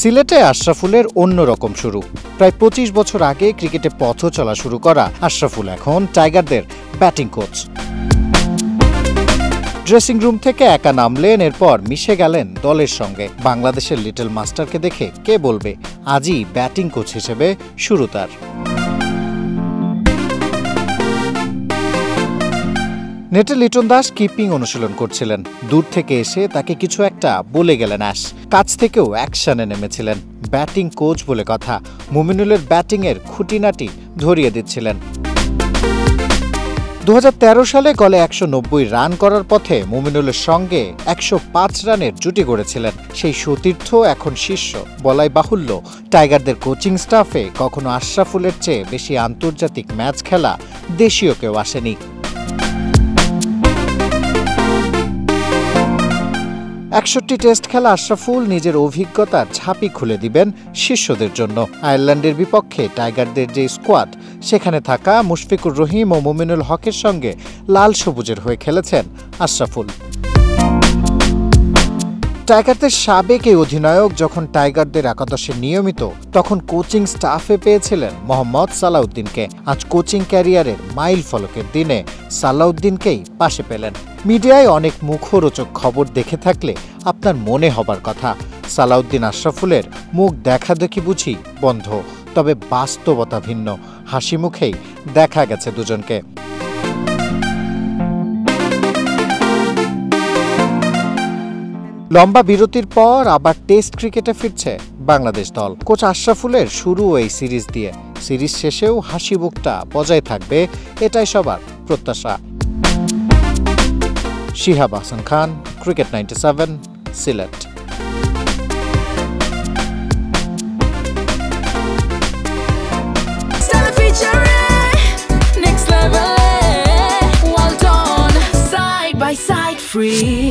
সিলেটে আশরাফুলের অন্যরকম শুরু। প্রায় ২৫ বছর আগে ক্রিকেটে পথ চলা শুরু করা আশরাফুল এখন টাইগারদের ব্যাটিং কোচ। ড্রেসিং রুম থেকে একা নামলেন, এরপর মিশে গেলেন দলের সঙ্গে। বাংলাদেশের লিটল মাস্টারকে দেখে কে বলবে আজই ব্যাটিং কোচ হিসেবে শুরু তার। নেটে লিটন দাস কিপিং অনুশীলন করছিলেন। দূর থেকে এসে তাকে কিছু একটা বলে গেলেন অ্যাশ। কাছ থেকেও অ্যাকশনে নেমেছিলেন। ব্যাটিং কোচ বলে কথা, মুমিনুলের ব্যাটিংয়ের খুঁটিনাটি ধরিয়ে দিচ্ছিলেন। ২০১৩ সালে গলে ১৯০ রান করার পথে মুমিনুলের সঙ্গে ১০৫ রানের জুটি গড়েছিলেন। সেই সতীর্থ এখন শিষ্য। বলাই বাহুল্য, টাইগারদের কোচিং স্টাফে কখনো আশরাফুলের চেয়ে বেশি আন্তর্জাতিক ম্যাচ খেলা দেশীয় কেউ আসেনি। ৬১ টেস্ট খেলা আশরাফুল নিজের অভিজ্ঞতার ঝাঁপি খুলে দিবেন শিষ্যদের জন্য। আয়ারল্যান্ডের বিপক্ষে টাইগারদের যে স্কোয়াড, সেখানে থাকা মুশফিকুর রহিম ও মুমিনুল হকের সঙ্গে লাল সবুজের হয়ে খেলেছেন আশরাফুল। টাইগারদের সাবেক এই অধিনায়ক যখন টাইগারদের একাদশে নিয়মিত, তখন কোচিং স্টাফে পেয়েছিলেন মোহাম্মদ সালাউদ্দিনকে। আজ কোচিং ক্যারিয়ারের মাইল ফলকের দিনে সালাউদ্দিনকেই পাশে পেলেন। মিডিয়ায় অনেক মুখরোচক খবর দেখে থাকলে আপনার মনে হবার কথা, সালাউদ্দিন আশরাফুলের মুখ দেখাদেখি বুঝি বন্ধ। তবে বাস্তবতা ভিন্ন। হাসি মুখেই দেখা গেছে দুজনকে। লম্বা বিরতির পর আবার টেস্ট ক্রিকেটে ফিরছে বাংলাদেশ দল। কোচ আশরাফুলের শুরু এই সিরিজ দিয়ে। সিরিজ শেষেও হাসি মুখটা বজায় থাকবে, এটাই সবার প্রত্যাশা। শিহাব হাসান খান, ক্রিকেট ৯৭, সিলেট। Free